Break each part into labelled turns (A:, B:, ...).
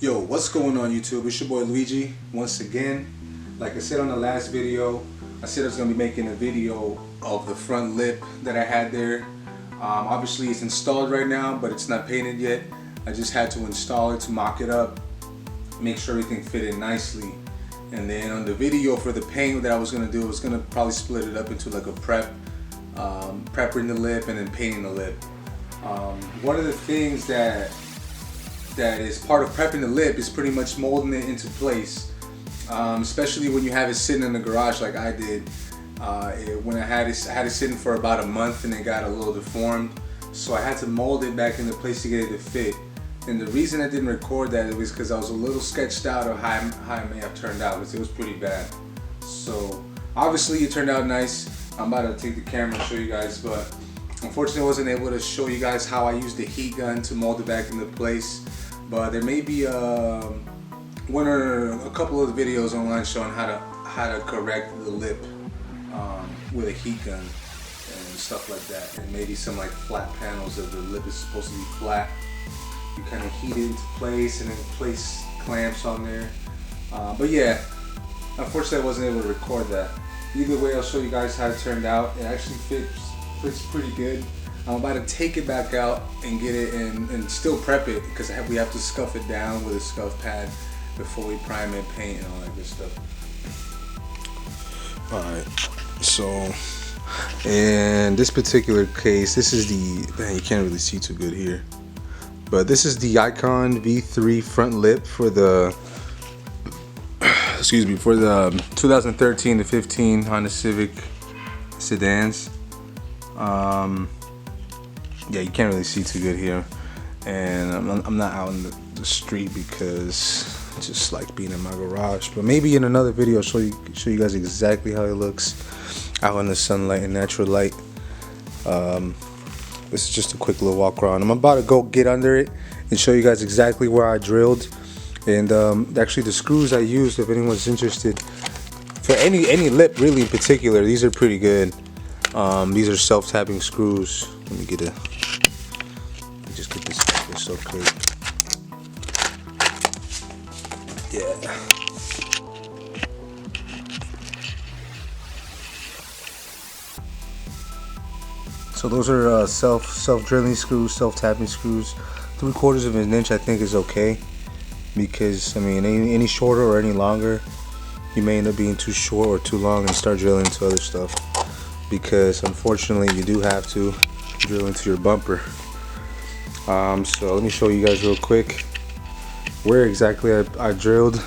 A: Yo, what's going on YouTube? It's your boy luigiG once again. Like I said on the last video, I said I was going to be making a video of the front lip that I had there. Obviously it's installed right now, but it's not painted yet. I just had to install it to mock it up, make sure everything fit in nicely. And then on the video for the paint that I was going to do, I was going to probably split it up into like a prepping the lip and then painting the lip. One of the things that is part of prepping the lip is pretty much molding it into place, especially when you have it sitting in the garage like I did. When I had it sitting for about a month and it got a little deformed, so I had to mold it back into place to get it to fit. And the reason I didn't record that was because I was a little sketched out of how it may have turned out, because it was pretty bad. So obviously it turned out nice. I'm about to take the camera and show you guys, but unfortunately I wasn't able to show you guys how I used the heat gun to mold it back into place. But there may be one or a couple of videos online showing how to correct the lip with a heat gun and stuff like that, and maybe some like flat panels of the lip is supposed to be flat. You kind of heat it into place and then place clamps on there. But yeah, unfortunately I wasn't able to record that. Either way, I'll show you guys how it turned out. It actually fits pretty good. I'm about to take it back out and get it and still prep it, because we have to scuff it down with a scuff pad before we prime it, paint, and all that good stuff. Alright, so in this particular case, this is man, you can't really see too good here, but this is the Ikon V3 front lip for the for the 2013 to 15 Honda Civic sedans. Yeah, you can't really see too good here, and I'm not out in the street because I just like being in my garage. But maybe in another video I'll show you guys exactly how it looks out in the sunlight and natural light. This is just a quick little walk around. I'm about to go get under it and show you guys exactly where I drilled, and actually the screws I used, if anyone's interested, for any lip really in particular. These are pretty good. These are self-tapping screws. Let me just get this okay. Yeah. So those are self-drilling screws, self-tapping screws. 3/4 of an inch I think is okay, because I mean any shorter or any longer, you may end up being too short or too long and start drilling into other stuff, because unfortunately you do have to drill into your bumper. So let me show you guys real quick where exactly I drilled.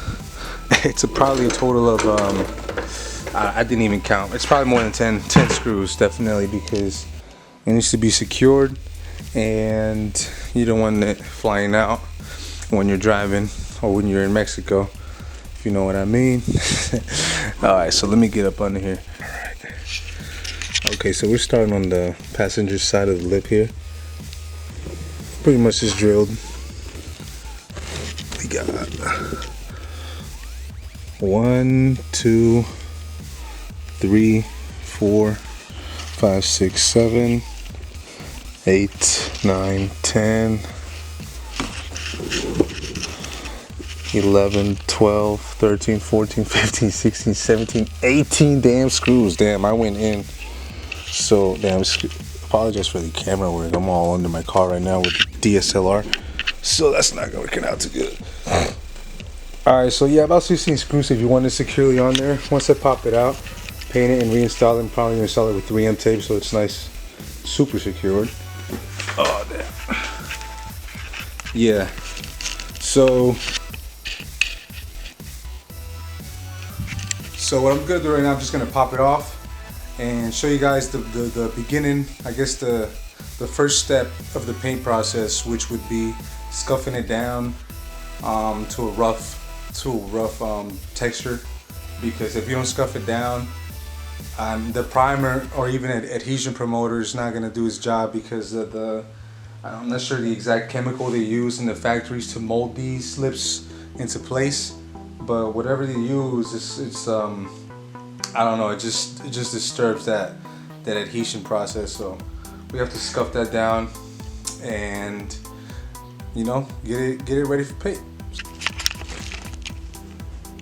A: It's probably a total of I didn't even count. It's probably more than 10 screws, definitely, because it needs to be secured and you don't want it flying out when you're driving or when you're in Mexico, if you know what I mean. Alright, so let me get up under here. Okay, so we're starting on the passenger side of the lip here. Pretty much just drilled. We got 1, 2, 3, 4, 5, 6, 7, 8, 9, 10, 11, 12, 13, 14, 15, 16, 17, 18 damn screws. Damn, I went in. So damn, apologize for the camera work. I'm all under my car right now with DSLR, so that's not working out too good. Alright, so yeah, about 16 screws if you want it securely on there. Once I pop it out, paint it and reinstall it, and probably install it with 3M tape so it's nice, super secured. Oh damn. Yeah. So what I'm gonna do right now, I'm just gonna pop it off and show you guys the beginning, I guess the first step of the paint process, which would be scuffing it down to a rough texture. Because if you don't scuff it down, the primer or even adhesion promoter is not gonna do its job, because of I'm not sure the exact chemical they use in the factories to mold these lips into place, but whatever they use, it's I don't know, it just disturbs that adhesion process. So we have to scuff that down and, you know, get it ready for paint.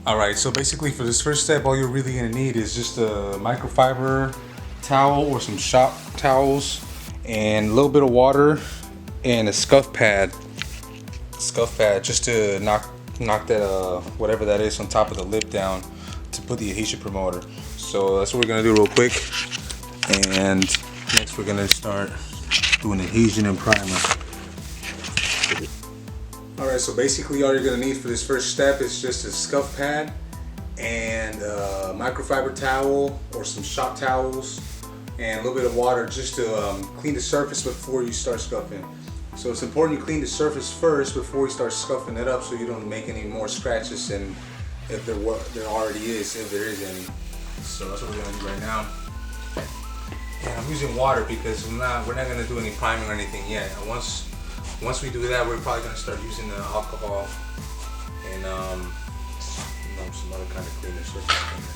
A: Alright, so basically for this first step, all you're really going to need is just a microfiber towel or some shop towels and a little bit of water and a scuff pad. Just to knock that whatever that is on top of the lip down to put the adhesion promoter. So that's what we're going to do real quick. And next we're going to start doing adhesion and primer. Alright, so basically all you're going to need for this first step is just a scuff pad and a microfiber towel or some shop towels and a little bit of water just to clean the surface before you start scuffing. So it's important you clean the surface first before you start scuffing it up so you don't make any more scratches than if there already is, if there is any. So that's what we're going to do right now. And I'm using water because we're not going to do any priming or anything yet. Once we do that, we're probably going to start using the alcohol and some other kind of cleaner surface cleaner.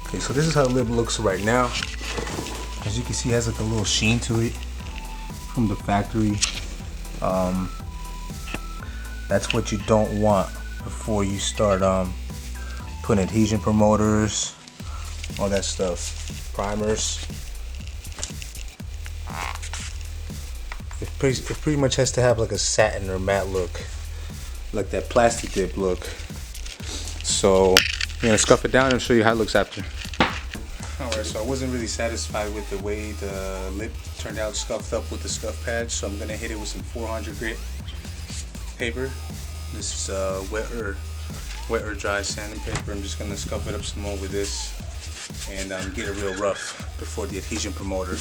A: Okay, so this is how the lip looks right now. As you can see, it has like a little sheen to it from the factory. That's what you don't want before you start putting adhesion promoters, all that stuff, primers. It pretty much has to have like a satin or matte look, like that plastic dip look. So I'm gonna scuff it down and show you how it looks after. Alright, so I wasn't really satisfied with the way the lip turned out scuffed up with the scuff pad, so I'm gonna hit it with some 400 grit paper. This is wet or dry sandpaper. I'm just gonna scuff it up some more with this and get it real rough before the adhesion promoter.